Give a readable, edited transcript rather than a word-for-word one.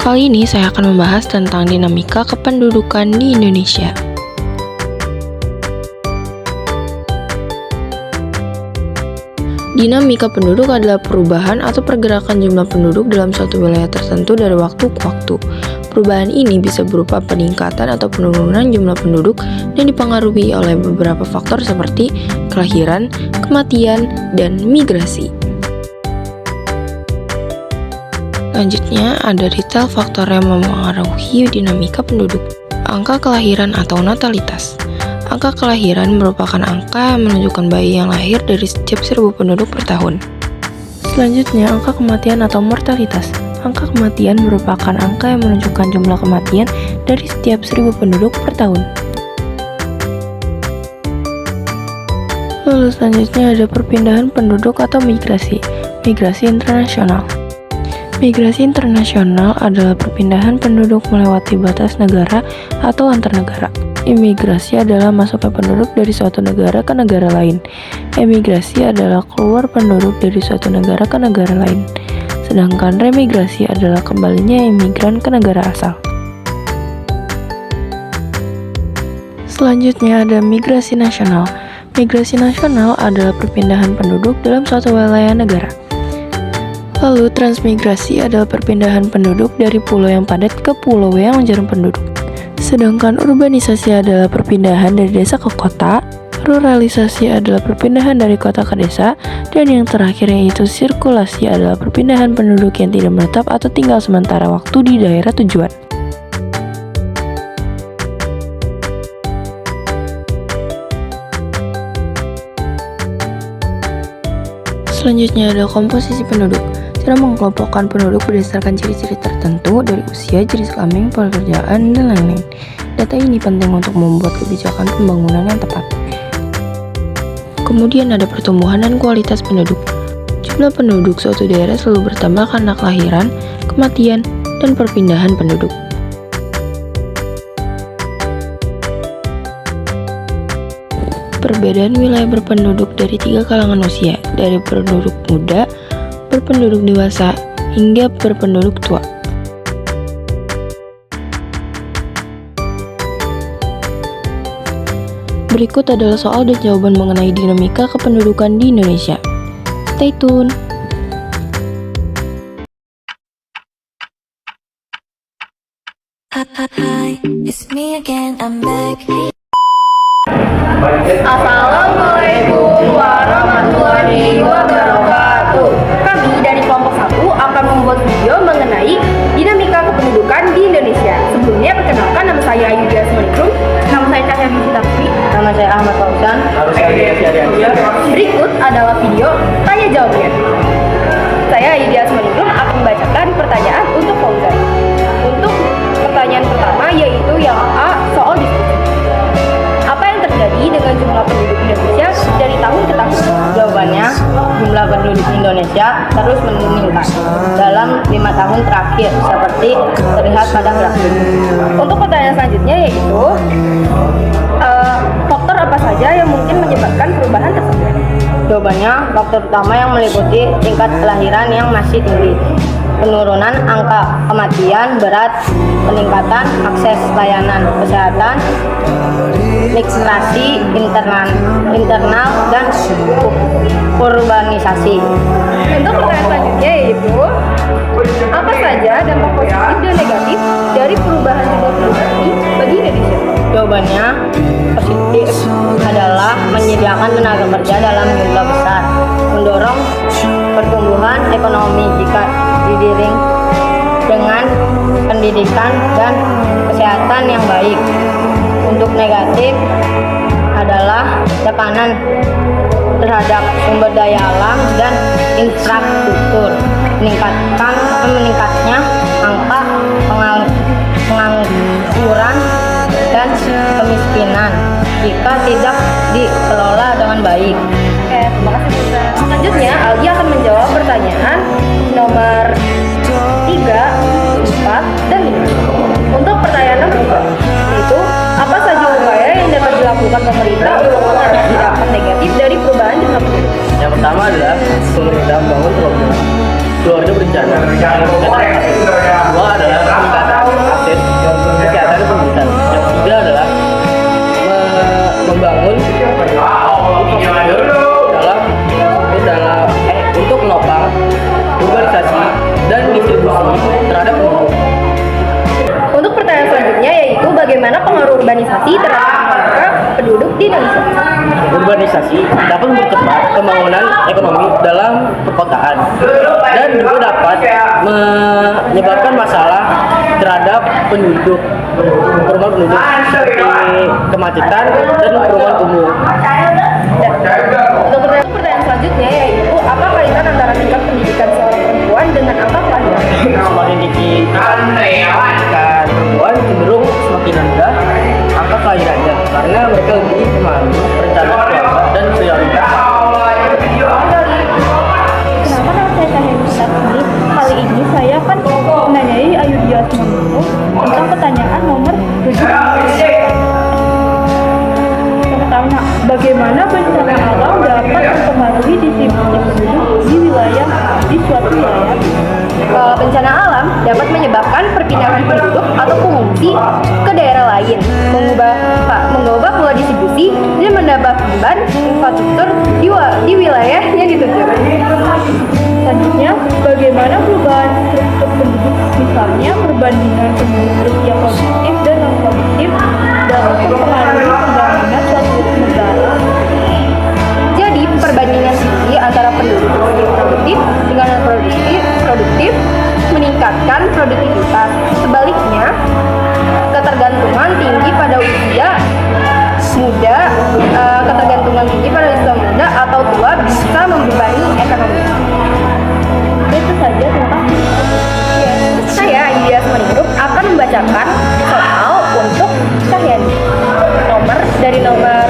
Kali ini saya akan membahas tentang dinamika kependudukan di Indonesia. Dinamika penduduk adalah perubahan atau pergerakan jumlah penduduk dalam suatu wilayah tertentu dari waktu ke waktu. Perubahan ini bisa berupa peningkatan atau penurunan jumlah penduduk dan dipengaruhi oleh beberapa faktor seperti kelahiran, kematian, dan migrasi. Selanjutnya, ada detail faktor yang mempengaruhi dinamika penduduk. Angka kelahiran atau natalitas. Angka kelahiran merupakan angka yang menunjukkan bayi yang lahir dari setiap 1000 penduduk per tahun. Selanjutnya, angka kematian atau mortalitas. Angka kematian merupakan angka yang menunjukkan jumlah kematian dari setiap 1000 penduduk per tahun. Lalu selanjutnya ada perpindahan penduduk atau migrasi. Migrasi internasional. Migrasi internasional adalah perpindahan penduduk melewati batas negara atau antar negara. Imigrasi adalah masuknya penduduk dari suatu negara ke negara lain. Emigrasi adalah keluar penduduk dari suatu negara ke negara lain. Sedangkan remigrasi adalah kembalinya imigran ke negara asal. Selanjutnya ada migrasi nasional. Migrasi nasional adalah perpindahan penduduk dalam suatu wilayah negara. Lalu transmigrasi adalah perpindahan penduduk dari pulau yang padat ke pulau yang jarang penduduk. Sedangkan urbanisasi adalah perpindahan dari desa ke kota, ruralisasi adalah perpindahan dari kota ke desa, dan yang terakhir yaitu sirkulasi adalah perpindahan penduduk yang tidak menetap atau tinggal sementara waktu di daerah tujuan. Selanjutnya ada komposisi penduduk. Cara mengelompokkan penduduk berdasarkan ciri-ciri tertentu dari usia, jenis kelamin, pekerjaan, dan lain-lain. Data ini penting untuk membuat kebijakan pembangunan yang tepat. Kemudian ada pertumbuhan dan kualitas penduduk. Jumlah penduduk suatu daerah selalu bertambah karena kelahiran, kematian, dan perpindahan penduduk. Perbedaan wilayah berpenduduk dari 3 kalangan usia, dari penduduk muda, berpenduduk dewasa, hingga berpenduduk tua. Berikut adalah soal dan jawaban mengenai dinamika kependudukan di Indonesia. Stay tune! Hi, it's me again, I'm back. Assalamualaikum warahmatullahi wabarakatuh. Kami dari kelompok 1 akan membuat video mengenai dinamika kependudukan di Indonesia. Sebelumnya perkenalkan, nama saya Yudhya Asmaningrum. Nama saya Cahya Fitri. Nama saya Ahmad Fauzan. Berikut adalah video tanya jawabnya. Saya Yudhya Asmaningrum akan membacakan pertanyaan untuk Fauzan. Untuk pertanyaan pertama yaitu yang A, soal diskusi. Apa yang terjadi dengan jumlah penduduk Indonesia dari tahun ke tahun? Jawabannya, jumlah penduduk Indonesia terus meningkat dalam 5 tahun terakhir seperti terlihat pada grafik. Untuk pertanyaan selanjutnya yaitu faktor apa saja yang mungkin menyebabkan perubahan tersebut? Jawabannya, faktor utama yang meliputi tingkat kelahiran yang masih tinggi, penurunan angka kematian berat, peningkatan akses layanan kesehatan, migrasi internal dan urbanisasi. Untuk pertanyaan selanjutnya yaitu apa saja dampak positif dan negatif dari perubahan jumlah penduduk ini bagi Indonesia? Jawabannya, positif adalah menyediakan tenaga kerja dalam jumlah besar, mendorong pertumbuhan ekonomi jika diiring dengan pendidikan dan kesehatan yang baik. Untuk negatif adalah tekanan terhadap sumber daya alam dan infrastruktur, meningkatnya angka pengangguran dan kemiskinan jika tidak dikelola dengan baik. Oke, terima kasih. Selanjutnya, Algi akan menjawab pertanyaan nomor 3, 4, dan 5. Untuk pertanyaan nomor 3, yaitu apa saja upaya yang dapat dilakukan pemerintah untuk mengatasi dampak negatif dari perubahan jumlah penduduk? Yang pertama adalah pemerintah membangun program keluarga berencana. Kedua adalah peningkatan akses kesehatan dan pendidikan. Yang ketiga adalah membangun infrastruktur untuk menopang urbanisasi dan distribusi terhadap penduduk. Untuk pertanyaan selanjutnya yaitu bagaimana pengaruh urbanisasi terhadap angka penduduk di Indonesia? Urbanisasi dapat mempercepat pembangunan ekonomi dalam perkotaan dan juga dapat menyebabkan masalah terhadap penduduk, perumahan penduduk seperti kemacetan dan perumahan umum. Untuk pertanyaan selanjutnya yaitu apa kaitan antara tingkat pendidikan seorang perempuan dengan angka kelahiran? Semakin tinggi tingkat perempuan cenderung semakin rendah angka kelahirannya karena mereka lebih memahami perencanaan keluarga dan prioritas. Kenapa nama saya Cahaya Mustafa ini? Kali ini saya akan menanyai Ayudhya Asmanulu tentang pertanyaan nomor 7. Pertama, bagaimana bencana alam dapat mempengaruhi distribusi penduduk di suatu wilayah? Bencana alam dapat menyebabkan perpindahan penduduk atau pengungsi ke daerah lain, mengubah pola distribusi dan menambah beban infrastruktur di wilayah yang dituju. Selanjutnya, bagaimana perubahan struktur penduduk, misalnya perbandingan penduduk usia produktif dan non-produktif, dapat mempengaruhi pembangunan suatu negara? Jadi, perbandingan tinggi antara penduduk usia produktif dengan non-produktif meningkatkan produktivitas. Sebaliknya, ketergantungan tinggi pada usia muda atau tua bisa membebani ekonomi. Itu saja, terima kasih. Saya Ayudhya Asmaningrum akan membacakan soal untuk Cahyani. Nomor